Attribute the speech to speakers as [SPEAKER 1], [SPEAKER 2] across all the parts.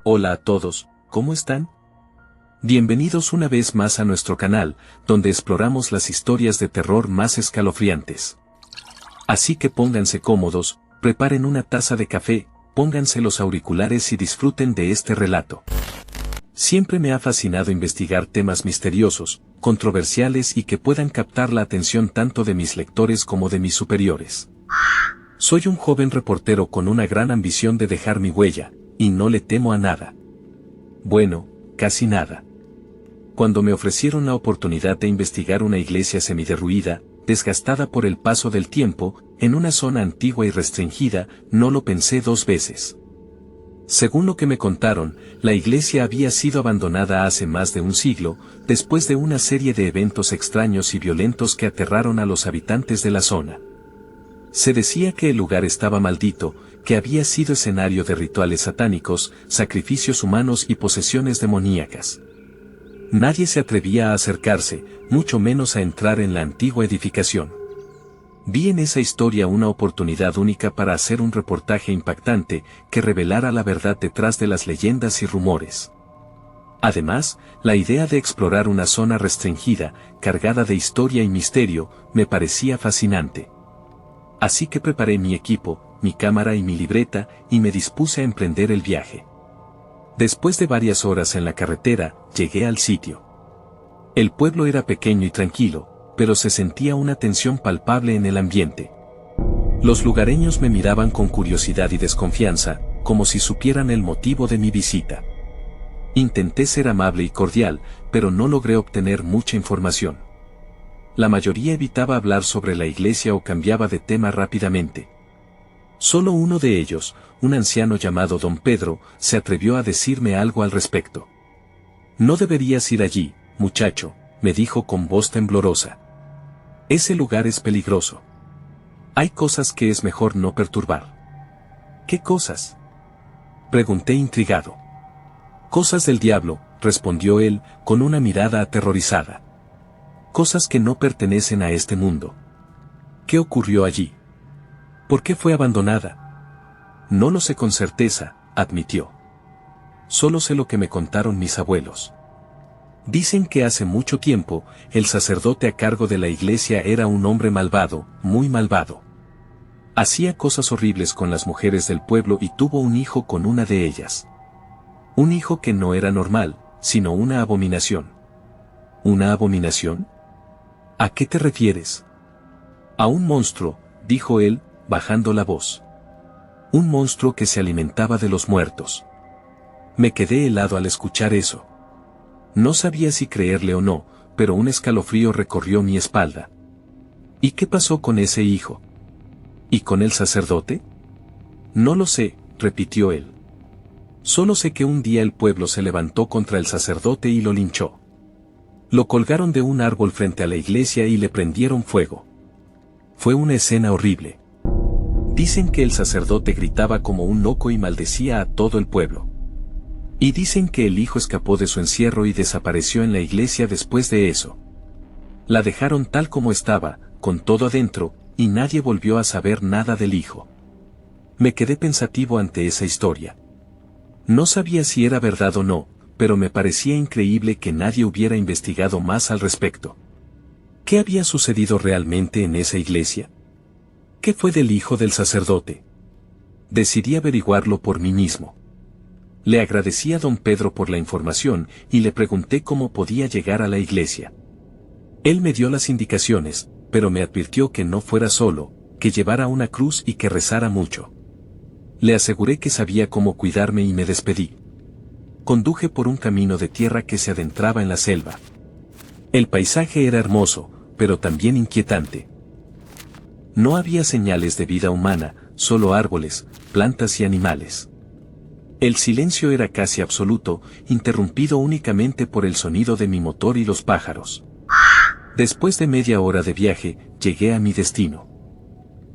[SPEAKER 1] Hola a todos, ¿cómo están? Bienvenidos una vez más a nuestro canal, donde exploramos las historias de terror más escalofriantes. Así que pónganse cómodos, preparen una taza de café, pónganse los auriculares y disfruten de este relato. Siempre me ha fascinado investigar temas misteriosos, controversiales y que puedan captar la atención tanto de mis lectores como de mis superiores. Soy un joven reportero con una gran ambición de dejar mi huella, y no le temo a nada. Bueno, casi nada. Cuando me ofrecieron la oportunidad de investigar una iglesia semiderruida, desgastada por el paso del tiempo, en una zona antigua y restringida, no lo pensé dos veces. Según lo que me contaron, la iglesia había sido abandonada hace más de un siglo, después de una serie de eventos extraños y violentos que aterraron a los habitantes de la zona. Se decía que el lugar estaba maldito, que había sido escenario de rituales satánicos, sacrificios humanos y posesiones demoníacas. Nadie se atrevía a acercarse, mucho menos a entrar en la antigua edificación. Vi en esa historia una oportunidad única para hacer un reportaje impactante que revelara la verdad detrás de las leyendas y rumores. Además, la idea de explorar una zona restringida, cargada de historia y misterio, me parecía fascinante. Así que preparé mi equipo, mi cámara y mi libreta, y me dispuse a emprender el viaje. Después de varias horas en la carretera, llegué al sitio. El pueblo era pequeño y tranquilo, pero se sentía una tensión palpable en el ambiente. Los lugareños me miraban con curiosidad y desconfianza, como si supieran el motivo de mi visita. Intenté ser amable y cordial, pero no logré obtener mucha información. La mayoría evitaba hablar sobre la iglesia o cambiaba de tema rápidamente. Solo uno de ellos, un anciano llamado Don Pedro, se atrevió a decirme algo al respecto. «No deberías ir allí, muchacho», me dijo con voz temblorosa. «Ese lugar es peligroso. Hay cosas que es mejor no perturbar». «¿Qué cosas?», pregunté intrigado. «Cosas del diablo», respondió él, con una mirada aterrorizada. «Cosas que no pertenecen a este mundo». «¿Qué ocurrió allí? ¿Por qué fue abandonada?» «No lo sé con certeza», admitió. «Solo sé lo que me contaron mis abuelos. Dicen que hace mucho tiempo, el sacerdote a cargo de la iglesia era un hombre malvado, muy malvado. Hacía cosas horribles con las mujeres del pueblo y tuvo un hijo con una de ellas. Un hijo que no era normal, sino una abominación». «¿Una abominación? ¿A qué te refieres?» «A un monstruo», dijo él, bajando la voz. «Un monstruo que se alimentaba de los muertos». Me quedé helado al escuchar eso. No sabía si creerle o no, pero un escalofrío recorrió mi espalda. ¿Y qué pasó con ese hijo? ¿Y con el sacerdote? «No lo sé», repitió él. «Solo sé que un día el pueblo se levantó contra el sacerdote y lo linchó. Lo colgaron de un árbol frente a la iglesia y le prendieron fuego. Fue una escena horrible. Dicen que el sacerdote gritaba como un loco y maldecía a todo el pueblo. Y dicen que el hijo escapó de su encierro y desapareció en la iglesia después de eso. La dejaron tal como estaba, con todo adentro, y nadie volvió a saber nada del hijo». Me quedé pensativo ante esa historia. No sabía si era verdad o no, pero me parecía increíble que nadie hubiera investigado más al respecto. ¿Qué había sucedido realmente en esa iglesia? ¿Qué fue del hijo del sacerdote? Decidí averiguarlo por mí mismo. Le agradecí a don Pedro por la información y le pregunté cómo podía llegar a la iglesia. Él me dio las indicaciones, pero me advirtió que no fuera solo, que llevara una cruz y que rezara mucho. Le aseguré que sabía cómo cuidarme y me despedí. Conduje por un camino de tierra que se adentraba en la selva. El paisaje era hermoso, pero también inquietante. No había señales de vida humana, solo árboles, plantas y animales. El silencio era casi absoluto, interrumpido únicamente por el sonido de mi motor y los pájaros. Después de media hora de viaje, llegué a mi destino.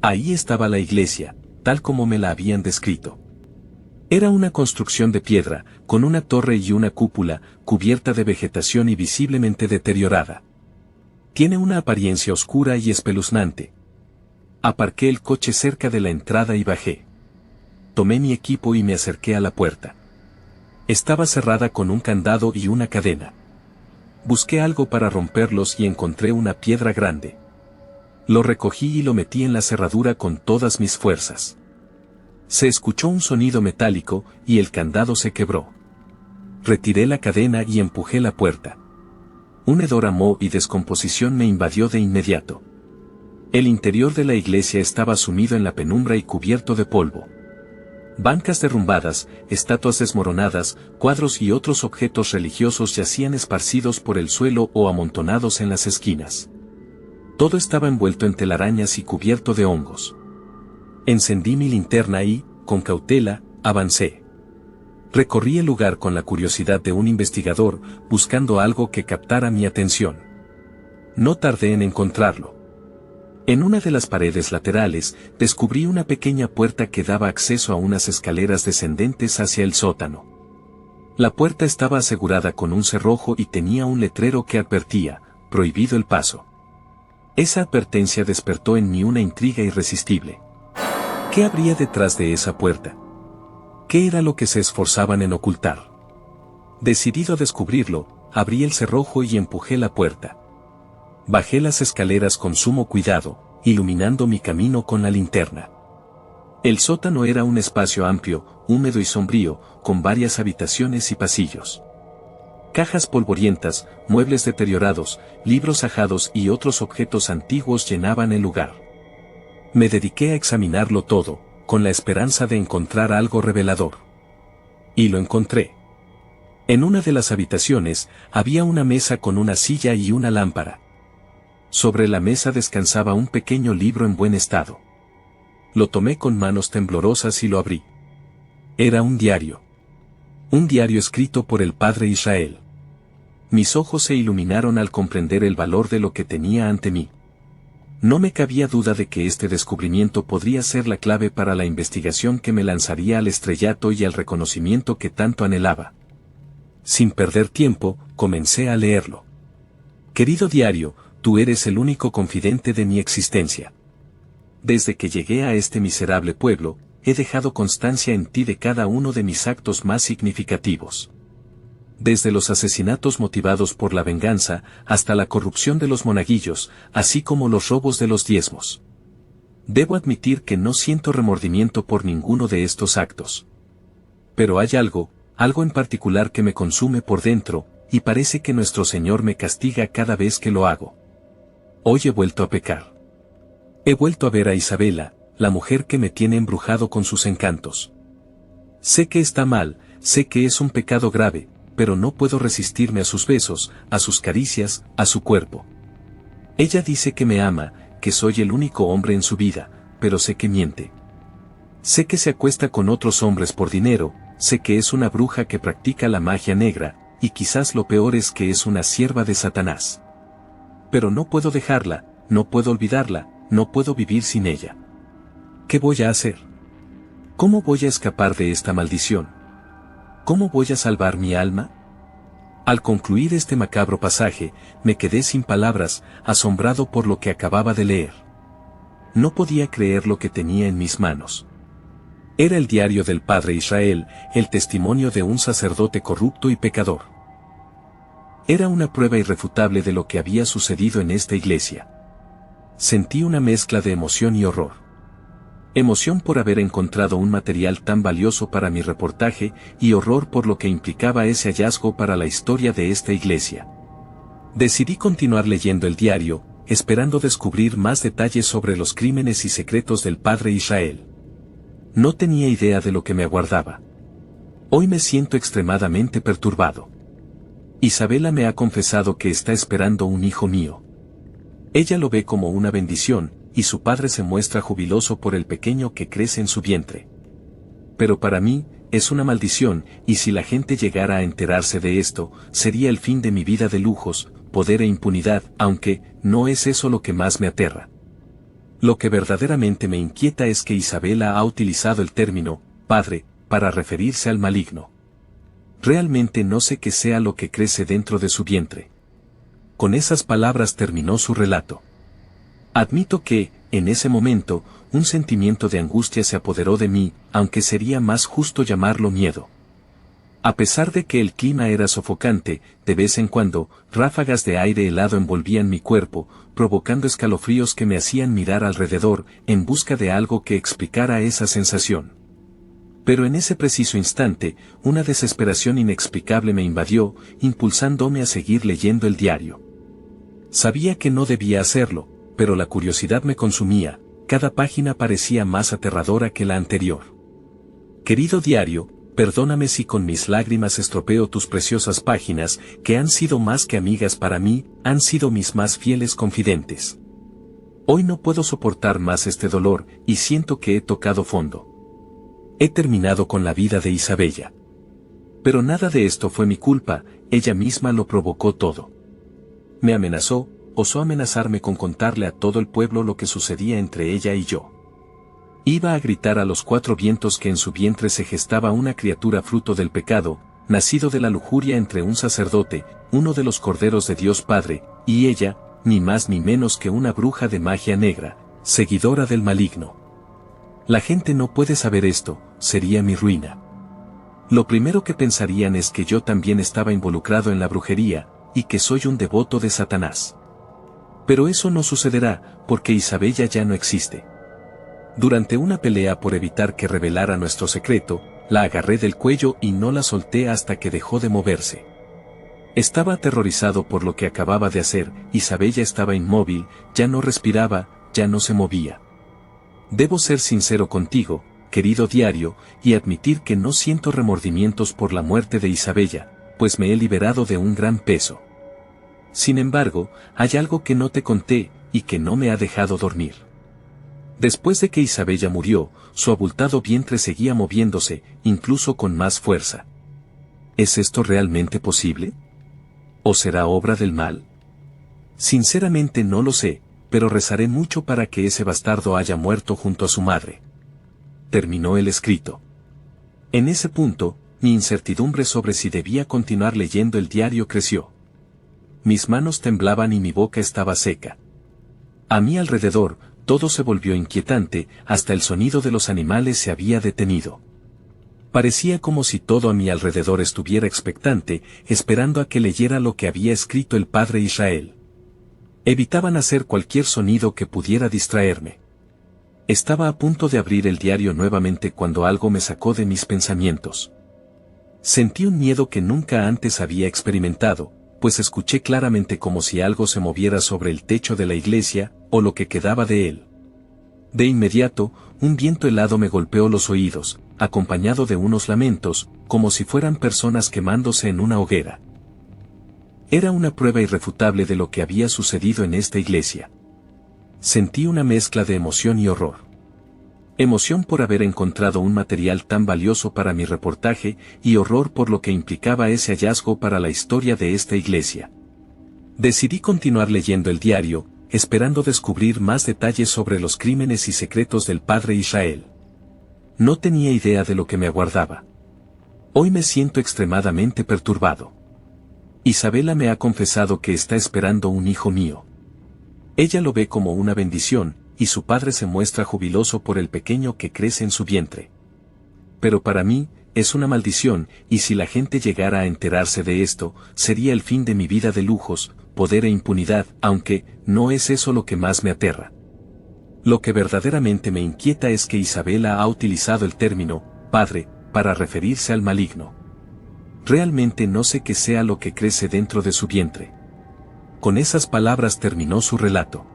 [SPEAKER 1] Ahí estaba la iglesia, tal como me la habían descrito. Era una construcción de piedra, con una torre y una cúpula, cubierta de vegetación y visiblemente deteriorada. Tiene una apariencia oscura y espeluznante. Aparqué el coche cerca de la entrada y bajé. Tomé mi equipo y me acerqué a la puerta. Estaba cerrada con un candado y una cadena. Busqué algo para romperlos y encontré una piedra grande. Lo recogí y lo metí en la cerradura con todas mis fuerzas. Se escuchó un sonido metálico y el candado se quebró. Retiré la cadena y empujé la puerta. Un hedor a moho y descomposición me invadió de inmediato. El interior de la iglesia estaba sumido en la penumbra y cubierto de polvo. Bancas derrumbadas, estatuas desmoronadas, cuadros y otros objetos religiosos yacían esparcidos por el suelo o amontonados en las esquinas. Todo estaba envuelto en telarañas y cubierto de hongos. Encendí mi linterna y, con cautela, avancé. Recorrí el lugar con la curiosidad de un investigador, buscando algo que captara mi atención. No tardé en encontrarlo. En una de las paredes laterales, descubrí una pequeña puerta que daba acceso a unas escaleras descendentes hacia el sótano. La puerta estaba asegurada con un cerrojo y tenía un letrero que advertía, prohibido el paso. Esa advertencia despertó en mí una intriga irresistible. ¿Qué habría detrás de esa puerta? ¿Qué era lo que se esforzaban en ocultar? Decidido a descubrirlo, abrí el cerrojo y empujé la puerta. Bajé las escaleras con sumo cuidado, iluminando mi camino con la linterna. El sótano era un espacio amplio, húmedo y sombrío, con varias habitaciones y pasillos. Cajas polvorientas, muebles deteriorados, libros ajados y otros objetos antiguos llenaban el lugar. Me dediqué a examinarlo todo, con la esperanza de encontrar algo revelador. Y lo encontré. En una de las habitaciones, había una mesa con una silla y una lámpara. Sobre la mesa descansaba un pequeño libro en buen estado. Lo tomé con manos temblorosas y lo abrí. Era un diario. Un diario escrito por el padre Israel. Mis ojos se iluminaron al comprender el valor de lo que tenía ante mí. No me cabía duda de que este descubrimiento podría ser la clave para la investigación que me lanzaría al estrellato y al reconocimiento que tanto anhelaba. Sin perder tiempo, comencé a leerlo. Querido diario, tú eres el único confidente de mi existencia. Desde que llegué a este miserable pueblo, he dejado constancia en ti de cada uno de mis actos más significativos. Desde los asesinatos motivados por la venganza, hasta la corrupción de los monaguillos, así como los robos de los diezmos. Debo admitir que no siento remordimiento por ninguno de estos actos. Pero hay algo en particular que me consume por dentro, y parece que nuestro Señor me castiga cada vez que lo hago. Hoy he vuelto a pecar. He vuelto a ver a Isabela, la mujer que me tiene embrujado con sus encantos. Sé que está mal, sé que es un pecado grave, pero no puedo resistirme a sus besos, a sus caricias, a su cuerpo. Ella dice que me ama, que soy el único hombre en su vida, pero sé que miente. Sé que se acuesta con otros hombres por dinero, sé que es una bruja que practica la magia negra, y quizás lo peor es que es una sierva de Satanás. Pero no puedo dejarla, no puedo olvidarla, no puedo vivir sin ella. ¿Qué voy a hacer? ¿Cómo voy a escapar de esta maldición? ¿Cómo voy a salvar mi alma? Al concluir este macabro pasaje, me quedé sin palabras, asombrado por lo que acababa de leer. No podía creer lo que tenía en mis manos. Era el diario del padre Israel, el testimonio de un sacerdote corrupto y pecador. Era una prueba irrefutable de lo que había sucedido en esta iglesia. Sentí una mezcla de emoción y horror. Emoción por haber encontrado un material tan valioso para mi reportaje y horror por lo que implicaba ese hallazgo para la historia de esta iglesia. Decidí continuar leyendo el diario, esperando descubrir más detalles sobre los crímenes y secretos del padre Israel. No tenía idea de lo que me aguardaba. Hoy me siento extremadamente perturbado. Isabela me ha confesado que está esperando un hijo mío. Ella lo ve como una bendición, y su padre se muestra jubiloso por el pequeño que crece en su vientre. Pero para mí, es una maldición, y si la gente llegara a enterarse de esto, sería el fin de mi vida de lujos, poder e impunidad, aunque, no es eso lo que más me aterra. Lo que verdaderamente me inquieta es que Isabela ha utilizado el término, padre, para referirse al maligno. Realmente no sé qué sea lo que crece dentro de su vientre. Con esas palabras terminó su relato. Admito que, en ese momento, un sentimiento de angustia se apoderó de mí, aunque sería más justo llamarlo miedo. A pesar de que el clima era sofocante, de vez en cuando, ráfagas de aire helado envolvían mi cuerpo, provocando escalofríos que me hacían mirar alrededor, en busca de algo que explicara esa sensación. Pero en ese preciso instante, una desesperación inexplicable me invadió, impulsándome a seguir leyendo el diario. Sabía que no debía hacerlo, pero la curiosidad me consumía, cada página parecía más aterradora que la anterior. Querido diario, perdóname si con mis lágrimas estropeo tus preciosas páginas, que han sido más que amigas para mí, han sido mis más fieles confidentes. Hoy no puedo soportar más este dolor, y siento que he tocado fondo. He terminado con la vida de Isabella. Pero nada de esto fue mi culpa, ella misma lo provocó todo. Me amenazó, osó amenazarme con contarle a todo el pueblo lo que sucedía entre ella y yo. Iba a gritar a los cuatro vientos que en su vientre se gestaba una criatura fruto del pecado, nacido de la lujuria entre un sacerdote, uno de los corderos de Dios Padre, y ella, ni más ni menos que una bruja de magia negra, seguidora del maligno. La gente no puede saber esto, sería mi ruina. Lo primero que pensarían es que yo también estaba involucrado en la brujería, y que soy un devoto de Satanás. Pero eso no sucederá, porque Isabella ya no existe. Durante una pelea por evitar que revelara nuestro secreto, la agarré del cuello y no la solté hasta que dejó de moverse. Estaba aterrorizado por lo que acababa de hacer, Isabella estaba inmóvil, ya no respiraba, ya no se movía. Debo ser sincero contigo, querido diario, y admitir que no siento remordimientos por la muerte de Isabella, pues me he liberado de un gran peso. Sin embargo, hay algo que no te conté, y que no me ha dejado dormir. Después de que Isabella murió, su abultado vientre seguía moviéndose, incluso con más fuerza. ¿Es esto realmente posible? ¿O será obra del mal? Sinceramente no lo sé, pero rezaré mucho para que ese bastardo haya muerto junto a su madre. Terminó el escrito. En ese punto, mi incertidumbre sobre si debía continuar leyendo el diario creció. Mis manos temblaban y mi boca estaba seca. A mi alrededor, todo se volvió inquietante, hasta el sonido de los animales se había detenido. Parecía como si todo a mi alrededor estuviera expectante, esperando a que leyera lo que había escrito el padre Israel. Evitaban hacer cualquier sonido que pudiera distraerme. Estaba a punto de abrir el diario nuevamente cuando algo me sacó de mis pensamientos. Sentí un miedo que nunca antes había experimentado, pues escuché claramente como si algo se moviera sobre el techo de la iglesia, o lo que quedaba de él. De inmediato, un viento helado me golpeó los oídos, acompañado de unos lamentos, como si fueran personas quemándose en una hoguera. Era una prueba irrefutable de lo que había sucedido en esta iglesia. Sentí una mezcla de emoción y horror. Emoción por haber encontrado un material tan valioso para mi reportaje, y horror por lo que implicaba ese hallazgo para la historia de esta iglesia. Decidí continuar leyendo el diario, esperando descubrir más detalles sobre los crímenes y secretos del padre Israel. No tenía idea de lo que me aguardaba. Hoy me siento extremadamente perturbado. Isabella me ha confesado que está esperando un hijo mío. Ella lo ve como una bendición, y su padre se muestra jubiloso por el pequeño que crece en su vientre. Pero para mí, es una maldición, y si la gente llegara a enterarse de esto, sería el fin de mi vida de lujos, poder e impunidad, aunque, no es eso lo que más me aterra. Lo que verdaderamente me inquieta es que Isabella ha utilizado el término, padre, para referirse al maligno. Realmente no sé qué sea lo que crece dentro de su vientre. Con esas palabras terminó su relato.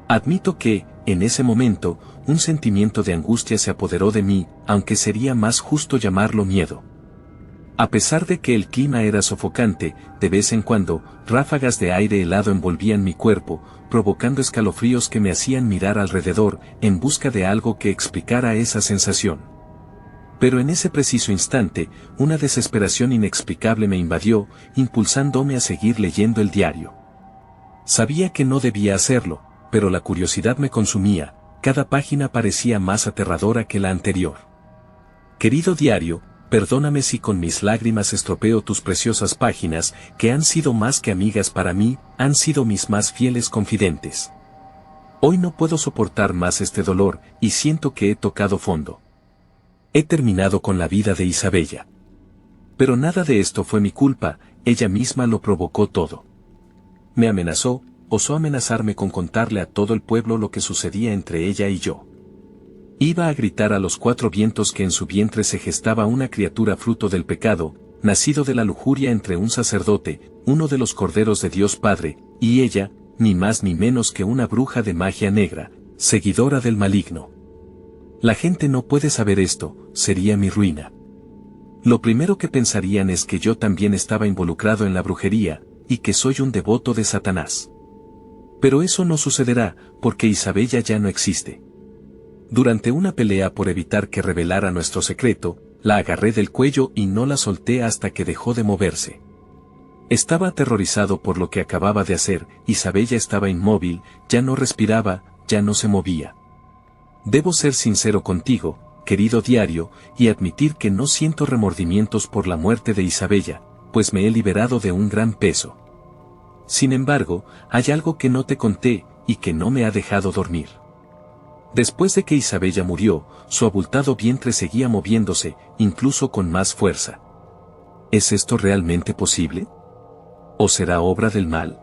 [SPEAKER 1] Admito que, en ese momento, un sentimiento de angustia se apoderó de mí, aunque sería más justo llamarlo miedo. A pesar de que el clima era sofocante, de vez en cuando, ráfagas de aire helado envolvían mi cuerpo, provocando escalofríos que me hacían mirar alrededor, en busca de algo que explicara esa sensación. Pero en ese preciso instante, una desesperación inexplicable me invadió, impulsándome a seguir leyendo el diario. Sabía que no debía hacerlo, pero la curiosidad me consumía, cada página parecía más aterradora que la anterior. Querido diario, perdóname si con mis lágrimas estropeo tus preciosas páginas, que han sido más que amigas para mí, han sido mis más fieles confidentes. Hoy no puedo soportar más este dolor, y siento que he tocado fondo. He terminado con la vida de Isabella. Pero nada de esto fue mi culpa, ella misma lo provocó todo. Me amenazó, osó amenazarme con contarle a todo el pueblo lo que sucedía entre ella y yo. Iba a gritar a los cuatro vientos que en su vientre se gestaba una criatura fruto del pecado, nacido de la lujuria entre un sacerdote, uno de los corderos de Dios Padre, y ella, ni más ni menos que una bruja de magia negra, seguidora del maligno. La gente no puede saber esto, sería mi ruina. Lo primero que pensarían es que yo también estaba involucrado en la brujería, y que soy un devoto de Satanás. Pero eso no sucederá, porque Isabella ya no existe. Durante una pelea por evitar que revelara nuestro secreto, la agarré del cuello y no la solté hasta que dejó de moverse. Estaba aterrorizado por lo que acababa de hacer, Isabella estaba inmóvil, ya no respiraba, ya no se movía. Debo ser sincero contigo, querido diario, y admitir que no siento remordimientos por la muerte de Isabella, pues me he liberado de un gran peso. Sin embargo, hay algo que no te conté, y que no me ha dejado dormir. Después de que Isabella murió, su abultado vientre seguía moviéndose, incluso con más fuerza. ¿Es esto realmente posible? ¿O será obra del mal?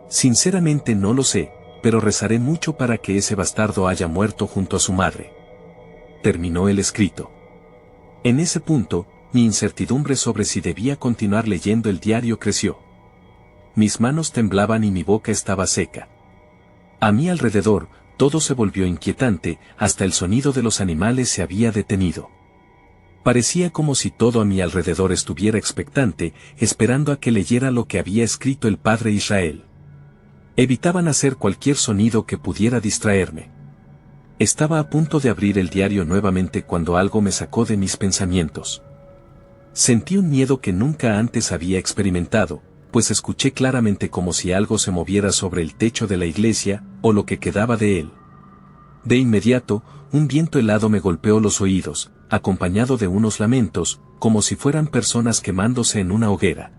[SPEAKER 1] Sinceramente no lo sé, pero rezaré mucho para que ese bastardo haya muerto junto a su madre. Terminó el escrito. En ese punto, mi incertidumbre sobre si debía continuar leyendo el diario creció. Mis manos temblaban y mi boca estaba seca. A mi alrededor, todo se volvió inquietante, hasta el sonido de los animales se había detenido. Parecía como si todo a mi alrededor estuviera expectante, esperando a que leyera lo que había escrito el padre Israel. Evitaban hacer cualquier sonido que pudiera distraerme. Estaba a punto de abrir el diario nuevamente cuando algo me sacó de mis pensamientos. Sentí un miedo que nunca antes había experimentado, pues escuché claramente como si algo se moviera sobre el techo de la iglesia, o lo que quedaba de él. De inmediato, un viento helado me golpeó los oídos, acompañado de unos lamentos, como si fueran personas quemándose en una hoguera.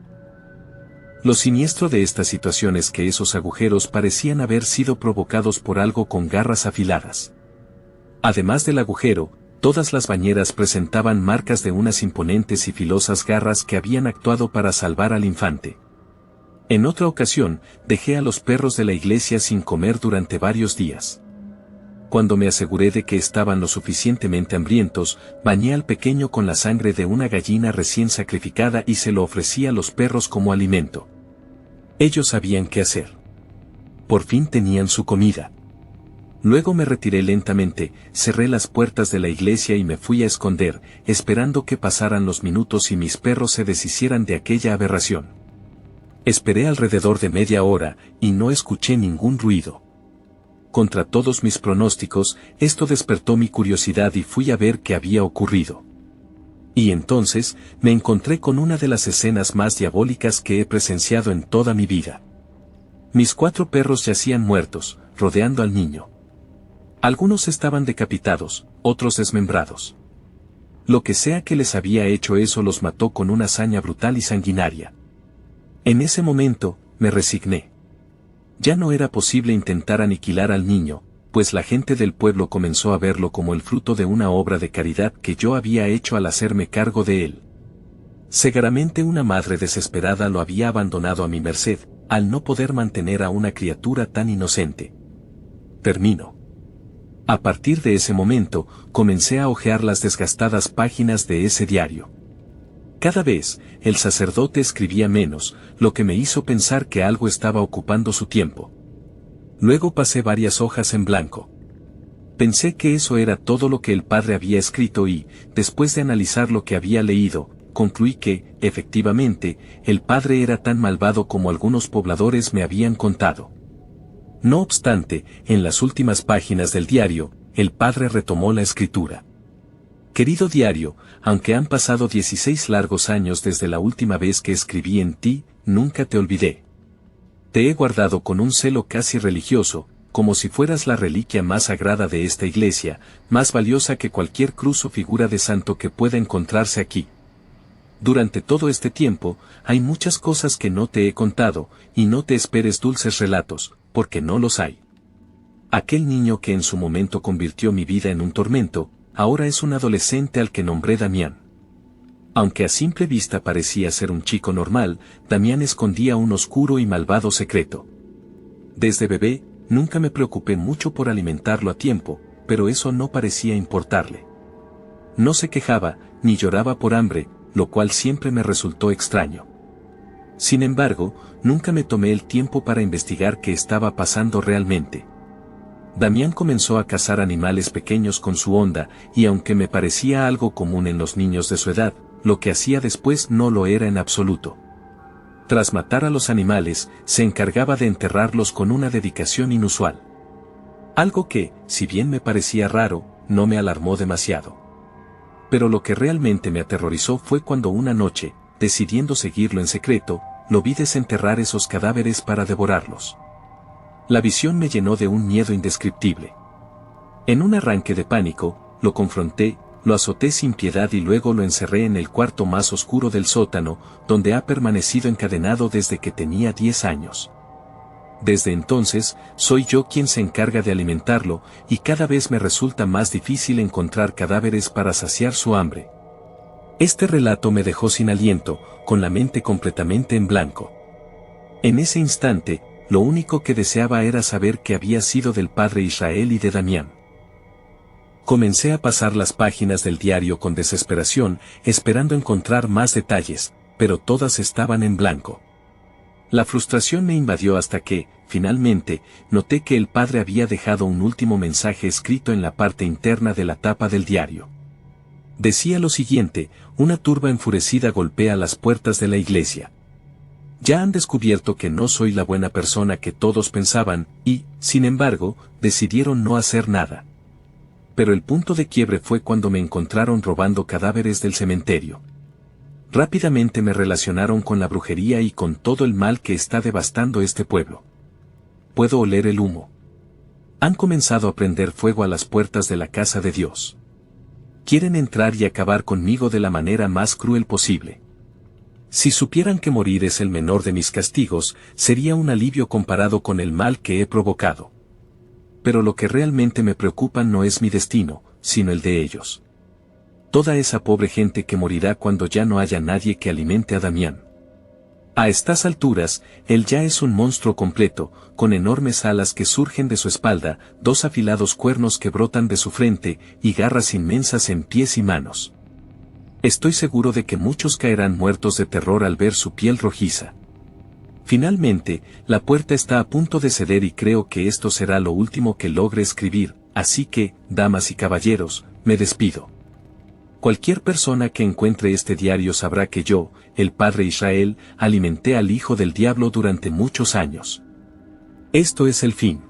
[SPEAKER 1] Lo siniestro de esta situación es que esos agujeros parecían haber sido provocados por algo con garras afiladas. Además del agujero, todas las bañeras presentaban marcas de unas imponentes y filosas garras que habían actuado para salvar al infante. En otra ocasión, dejé a los perros de la iglesia sin comer durante varios días. Cuando me aseguré de que estaban lo suficientemente hambrientos, bañé al pequeño con la sangre de una gallina recién sacrificada y se lo ofrecí a los perros como alimento. Ellos sabían qué hacer. Por fin tenían su comida. Luego me retiré lentamente, cerré las puertas de la iglesia y me fui a esconder, esperando que pasaran los minutos y mis perros se deshicieran de aquella aberración. Esperé alrededor de media hora, y no escuché ningún ruido. Contra todos mis pronósticos, esto despertó mi curiosidad y fui a ver qué había ocurrido. Y entonces, me encontré con una de las escenas más diabólicas que he presenciado en toda mi vida. Mis 4 perros yacían muertos, rodeando al niño. Algunos estaban decapitados, otros desmembrados. Lo que sea que les había hecho eso los mató con una hazaña brutal y sanguinaria. En ese momento, me resigné. Ya no era posible intentar aniquilar al niño, pues la gente del pueblo comenzó a verlo como el fruto de una obra de caridad que yo había hecho al hacerme cargo de él. Seguramente una madre desesperada lo había abandonado a mi merced, al no poder mantener a una criatura tan inocente. Termino. A partir de ese momento, comencé a hojear las desgastadas páginas de ese diario. Cada vez, el sacerdote escribía menos, lo que me hizo pensar que algo estaba ocupando su tiempo. Luego pasé varias hojas en blanco. Pensé que eso era todo lo que el padre había escrito y, después de analizar lo que había leído, concluí que, efectivamente, el padre era tan malvado como algunos pobladores me habían contado. No obstante, en las últimas páginas del diario, el padre retomó la escritura. Querido diario, aunque han pasado 16 largos años desde la última vez que escribí en ti, nunca te olvidé. Te he guardado con un celo casi religioso, como si fueras la reliquia más sagrada de esta iglesia, más valiosa que cualquier cruz o figura de santo que pueda encontrarse aquí. Durante todo este tiempo, hay muchas cosas que no te he contado, y no te esperes dulces relatos, porque no los hay. Aquel niño que en su momento convirtió mi vida en un tormento, ahora es un adolescente al que nombré Damián. Aunque a simple vista parecía ser un chico normal, Damián escondía un oscuro y malvado secreto. Desde bebé, nunca me preocupé mucho por alimentarlo a tiempo, pero eso no parecía importarle. No se quejaba, ni lloraba por hambre, lo cual siempre me resultó extraño. Sin embargo, nunca me tomé el tiempo para investigar qué estaba pasando realmente. Damián comenzó a cazar animales pequeños con su honda, y aunque me parecía algo común en los niños de su edad, lo que hacía después no lo era en absoluto. Tras matar a los animales, se encargaba de enterrarlos con una dedicación inusual. Algo que, si bien me parecía raro, no me alarmó demasiado. Pero lo que realmente me aterrorizó fue cuando una noche, decidiendo seguirlo en secreto, lo vi desenterrar esos cadáveres para devorarlos. La visión me llenó de un miedo indescriptible. En un arranque de pánico, lo confronté, lo azoté sin piedad y luego lo encerré en el cuarto más oscuro del sótano, donde ha permanecido encadenado desde que tenía 10 años. Desde entonces, soy yo quien se encarga de alimentarlo, y cada vez me resulta más difícil encontrar cadáveres para saciar su hambre. Este relato me dejó sin aliento, con la mente completamente en blanco. En ese instante, lo único que deseaba era saber qué había sido del padre Israel y de Damián. Comencé a pasar las páginas del diario con desesperación, esperando encontrar más detalles, pero todas estaban en blanco. La frustración me invadió hasta que, finalmente, noté que el padre había dejado un último mensaje escrito en la parte interna de la tapa del diario. Decía lo siguiente: una turba enfurecida golpea las puertas de la iglesia. Ya han descubierto que no soy la buena persona que todos pensaban, y, sin embargo, decidieron no hacer nada. Pero el punto de quiebre fue cuando me encontraron robando cadáveres del cementerio. Rápidamente me relacionaron con la brujería y con todo el mal que está devastando este pueblo. Puedo oler el humo. Han comenzado a prender fuego a las puertas de la casa de Dios. Quieren entrar y acabar conmigo de la manera más cruel posible. Si supieran que morir es el menor de mis castigos, sería un alivio comparado con el mal que he provocado. Pero lo que realmente me preocupa no es mi destino, sino el de ellos. Toda esa pobre gente que morirá cuando ya no haya nadie que alimente a Damián. A estas alturas, él ya es un monstruo completo, con enormes alas que surgen de su espalda, 2 afilados cuernos que brotan de su frente, y garras inmensas en pies y manos. Estoy seguro de que muchos caerán muertos de terror al ver su piel rojiza. Finalmente, la puerta está a punto de ceder y creo que esto será lo último que logre escribir, así que, damas y caballeros, me despido. Cualquier persona que encuentre este diario sabrá que yo, el padre Israel, alimenté al hijo del diablo durante muchos años. Esto es el fin.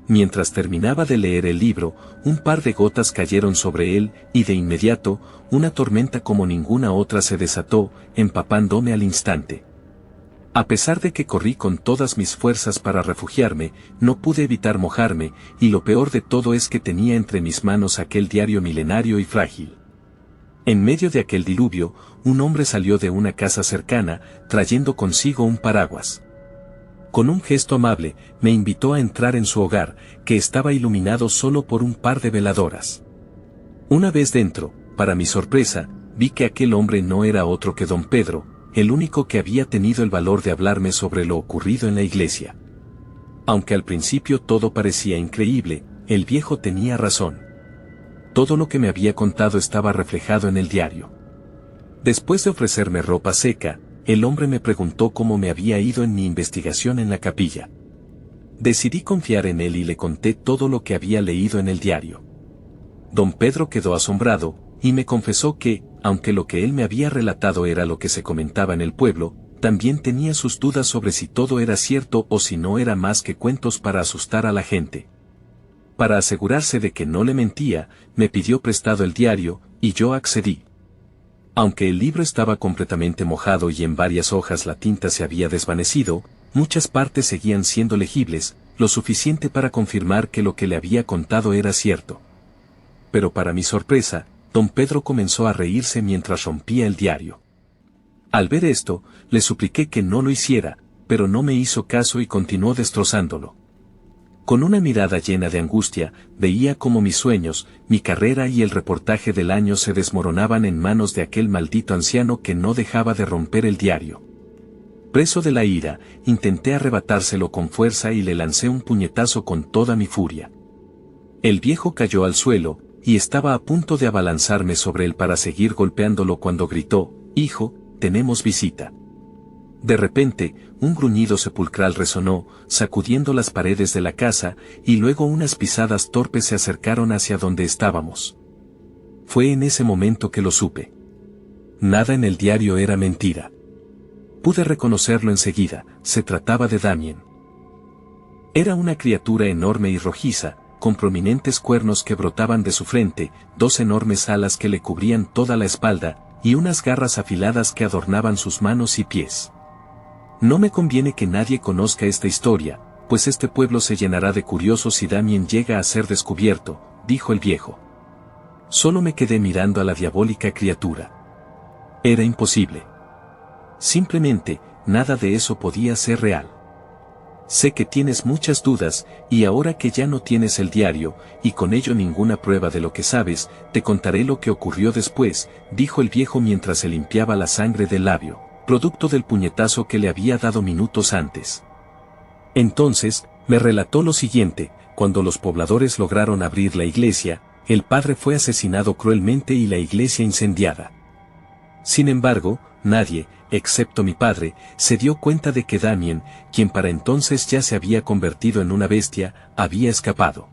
[SPEAKER 1] Mientras terminaba de leer el libro, un par de gotas cayeron sobre él, y de inmediato, una tormenta como ninguna otra se desató, empapándome al instante. A pesar de que corrí con todas mis fuerzas para refugiarme, no pude evitar mojarme, y lo peor de todo es que tenía entre mis manos aquel diario milenario y frágil. En medio de aquel diluvio, un hombre salió de una casa cercana, trayendo consigo un paraguas. Con un gesto amable, me invitó a entrar en su hogar, que estaba iluminado solo por un par de veladoras. Una vez dentro, para mi sorpresa, vi que aquel hombre no era otro que don Pedro, el único que había tenido el valor de hablarme sobre lo ocurrido en la iglesia. Aunque al principio todo parecía increíble, el viejo tenía razón. Todo lo que me había contado estaba reflejado en el diario. Después de ofrecerme ropa seca, el hombre me preguntó cómo me había ido en mi investigación en la capilla. Decidí confiar en él y le conté todo lo que había leído en el diario. Don Pedro quedó asombrado, y me confesó que, aunque lo que él me había relatado era lo que se comentaba en el pueblo, también tenía sus dudas sobre si todo era cierto o si no era más que cuentos para asustar a la gente. Para asegurarse de que no le mentía, me pidió prestado el diario, y yo accedí. Aunque el libro estaba completamente mojado y en varias hojas la tinta se había desvanecido, muchas partes seguían siendo legibles, lo suficiente para confirmar que lo que le había contado era cierto. Pero para mi sorpresa, don Pedro comenzó a reírse mientras rompía el diario. Al ver esto, le supliqué que no lo hiciera, pero no me hizo caso y continuó destrozándolo. Con una mirada llena de angustia, veía cómo mis sueños, mi carrera y el reportaje del año se desmoronaban en manos de aquel maldito anciano que no dejaba de romper el diario. Preso de la ira, intenté arrebatárselo con fuerza y le lancé un puñetazo con toda mi furia. El viejo cayó al suelo, y estaba a punto de abalanzarme sobre él para seguir golpeándolo cuando gritó: «Hijo, tenemos visita». De repente, un gruñido sepulcral resonó, sacudiendo las paredes de la casa, y luego unas pisadas torpes se acercaron hacia donde estábamos. Fue en ese momento que lo supe. Nada en el diario era mentira. Pude reconocerlo enseguida, se trataba de Damien. Era una criatura enorme y rojiza, con prominentes cuernos que brotaban de su frente, 2 enormes alas que le cubrían toda la espalda, y unas garras afiladas que adornaban sus manos y pies. No me conviene que nadie conozca esta historia, pues este pueblo se llenará de curiosos si Damien llega a ser descubierto, dijo el viejo. Solo me quedé mirando a la diabólica criatura. Era imposible. Simplemente, nada de eso podía ser real. Sé que tienes muchas dudas, y ahora que ya no tienes el diario, y con ello ninguna prueba de lo que sabes, te contaré lo que ocurrió después, dijo el viejo mientras se limpiaba la sangre del labio, producto del puñetazo que le había dado minutos antes. Entonces, me relató lo siguiente: cuando los pobladores lograron abrir la iglesia, el padre fue asesinado cruelmente y la iglesia incendiada. Sin embargo, nadie, excepto mi padre, se dio cuenta de que Damien, quien para entonces ya se había convertido en una bestia, había escapado.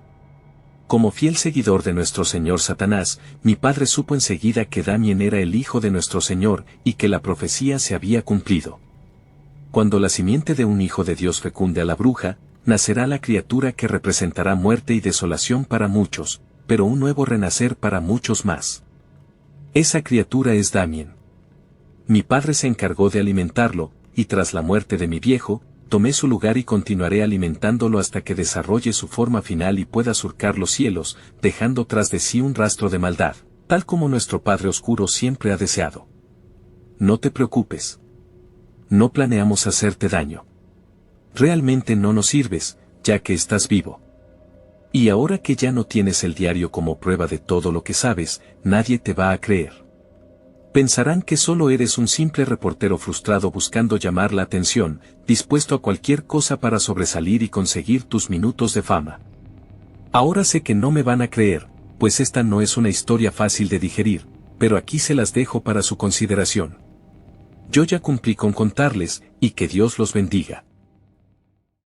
[SPEAKER 1] Como fiel seguidor de nuestro señor Satanás, mi padre supo enseguida que Damien era el hijo de nuestro Señor y que la profecía se había cumplido. Cuando la simiente de un hijo de Dios fecunde a la bruja, nacerá la criatura que representará muerte y desolación para muchos, pero un nuevo renacer para muchos más. Esa criatura es Damien. Mi padre se encargó de alimentarlo, y tras la muerte de mi viejo, tomé su lugar y continuaré alimentándolo hasta que desarrolle su forma final y pueda surcar los cielos, dejando tras de sí un rastro de maldad, tal como nuestro Padre Oscuro siempre ha deseado. No te preocupes. No planeamos hacerte daño. Realmente no nos sirves, ya que estás vivo. Y ahora que ya no tienes el diario como prueba de todo lo que sabes, nadie te va a creer. Pensarán que solo eres un simple reportero frustrado buscando llamar la atención, dispuesto a cualquier cosa para sobresalir y conseguir tus minutos de fama. Ahora sé que no me van a creer, pues esta no es una historia fácil de digerir, pero aquí se las dejo para su consideración. Yo ya cumplí con contarles, y que Dios los bendiga.